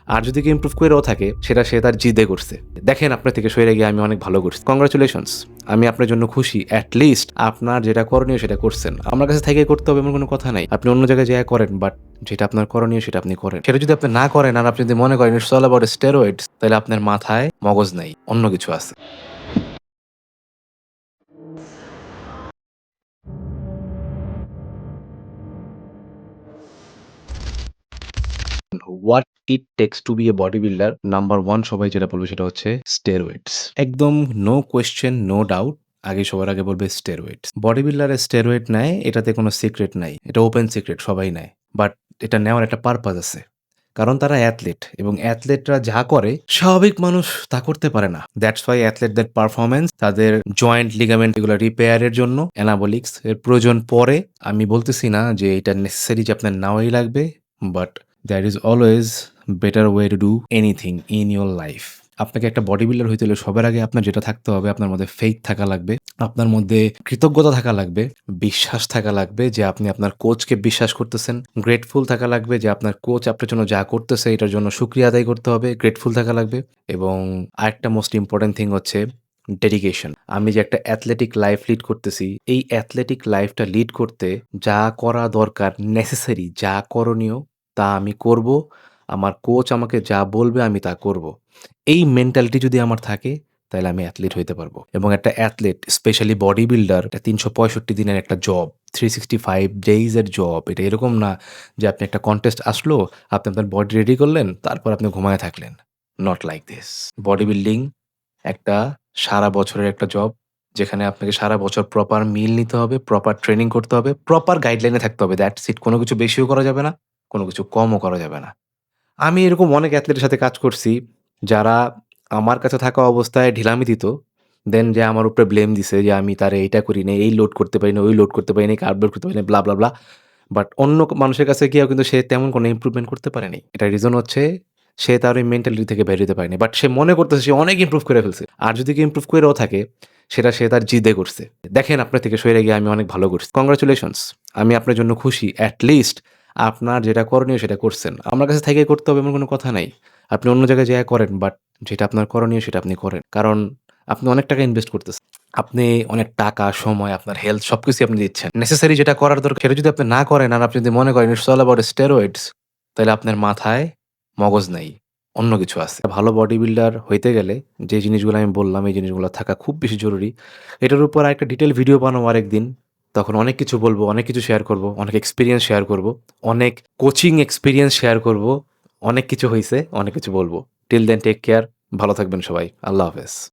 আর যদি কেউ ইমপ্রুভ করেও থাকে সেটা সে তার জিদে করছে। দেখেন আপনার থেকে সরে গিয়ে আমি অনেক ভালো করছি, কংগ্রাচুলেশনস। আমি আপনার জন্য খুশি, অ্যাট লিস্ট আপনার যেটা করণীয় সেটা করছেন। আমার কাছে থেকে করতে হবে এমন কোনো কথা নাই, আপনি অন্য জায়গায় যা করেন, বাট যেটা আপনার করণীয় সেটা আপনি করেন। সেটা যদি আপনি না করেন আর আপনি যদি মনে করেন ইটস অল অ্যাবাউট স্টেরয়েডস, তাহলে আপনার মাথায় মগজ নাই, অন্য কিছু আছে। What it takes to be a body builder, number 1 সবাই যেটা বলবে সেটা হচ্ছে স্টেরয়েডস। একদম নো কোয়েশ্চেন, নো ডাউট। সবার আগে বলবে স্টেরয়েডস। বডি বিল্ডারে স্টেরয়েড নেয়, এটাতে কোনো সিক্রেট নাই। এটা ওপেন সিক্রেট, সবাই নেয়। বাট এটা নেওয়ার একটা পারপাস আছে। কারণ তারা অ্যাথলেট এবং অ্যাথলেটরা যা করে স্বাভাবিক মানুষ তা করতে পারে না। দ্যাটস ওয়াই অ্যাথলেটদের পারফরম্যান্স, তাদের জয়েন্ট লিগামেন্ট এগুলো রিপেয়ারের জন্য অ্যানাবলিক্স এর প্রয়োজন পড়ে। আমি বলতেছি না যে এটা নেসেসারি যে আপনার নেওয়াই লাগবে, but there is always better way to do anything in your life. আপনাকে একটা বডি বিল্ডার হইতে হলে সবার আগে আপনার যেটা থাকতে হবে, আপনার মধ্যে ফেইথ থাকা লাগবে, আপনার মধ্যে কৃতজ্ঞতা থাকা লাগবে, বিশ্বাস থাকা লাগবে যে আপনি আপনার কোচকে বিশ্বাস করতেছেন, গ্রেটফুল থাকা লাগবে যে আপনার কোচ আপনার জন্য যা করতেছে এটার জন্য শুকরিয়া আদায় করতে হবে, গ্রেটফুল থাকা লাগবে। এবং আরেকটা মোস্ট ইম্পর্টেন্ট থিং হচ্ছে ডেডিকেশন। আমি যে একটা অ্যাথলেটিক লাইফ লিড করতেছি, এই অ্যাথলেটিক লাইফটা লিড করতে যা করা দরকার, নেসেসারি যা করণীয় তা আমি করব। আমার কোচ আমাকে যা বলবে আমি তা করব। এই মেন্টালিটি যদি আমার থাকে, তাহলে আমি অ্যাথলিট হইতে পারবো। এবং একটা অ্যাথলিট, স্পেশালি বডি বিল্ডার, এটা ৩৬৫ দিনের একটা জব, 365 ডেইজ এর জব। এটা এরকম না যে আপনি একটা কন্টেস্ট আসলো, আপনি আপনার বডি রেডি করলেন, তারপর আপনি ঘুমায়ে থাকলেন। Not like this. Body building একটা সারা বছরের একটা জব, যেখানে আপনাকে সারা বছর প্রপার মিল নিতে হবে, প্রপার ট্রেনিং করতে হবে, প্রপার গাইডলাইনে থাকতে হবে। That's it. কোনো কিছু বেশিও করা যাবে না, কোনো কিছু কমও করা যাবে না। আমি এরকম অনেক অ্যাথলেটের সাথে কাজ করছি, যারা আমার কাছে থাকা অবস্থায় ঢিলামি দিত। দেন যে আমার উপরে ব্লেম দিছে যে আমি তারে এইটা করি নাই, এই লোড করতে পারি না, ওই লোড করতে পারি নাই, কার্ব লোড করতে পারি না, ব্লা, ব্লা, ব্লা। বাট অন্য মানুষের কাছে গিয়েও কিন্তু সে তেমন কোনো ইমপ্রুভমেন্ট করতে পারেনি। এটার রিজন হচ্ছে সে তার ওই মেন্টালিটি থেকে বের হইতে পারেনি। বাট সে মনে করতেছে সে অনেক ইমপ্রুভ করে ফেলছে। আর যদি কেউ ইমপ্রুভ করেও থাকে, সেটা সে তার জিদে করছে। দেখেন আপনার থেকে সইরে গিয়ে আমি অনেক ভালো করছি। কংগ্রাচুলেশনস। আমি আপনার জন্য খুশি। অ্যাট লিস্ট আপনার যেটা করণীয় সেটা করছেন। আমার কাছে থেকে করতে হবে এমন কোনো কথা নাই। আপনি অন্য জায়গায় যেয়ে করেন, বাট যেটা আপনার করণীয় সেটা আপনি করেন। কারণ আপনি অনেক টাকা ইনভেস্ট করতেছেন। আপনি অনেক টাকা, সময়, আপনার হেলথ সবকিছুই আপনি দিচ্ছেন। নেসেসারি যেটা করার দরকার সেটা যদি আপনি না করেন আর আপনি যদি মনে করেন ইটস অল অ্যাবাউট স্টেরয়েডস, তাহলে আপনার মাথায় মগজ নাই, অন্য কিছু আছে। ভালো বডি বিল্ডার হইতে গেলে যে জিনিসগুলো আমি বললাম, এই জিনিসগুলো থাকা খুব বেশি জরুরি। এটার উপর আরেকটা ডিটেইল ভিডিও বানাবো আরেকদিন। তখন অনেক কিছু বলব, অনেক কিছু শেয়ার করব, অনেক এক্সপেরিয়েন্স শেয়ার করব, অনেক কোচিং এক্সপেরিয়েন্স শেয়ার করব। অনেক কিছু হইছে, অনেক কিছু বলব। Till then take care. ভালো থাকবেন সবাই। আল্লাহ হাফেজ।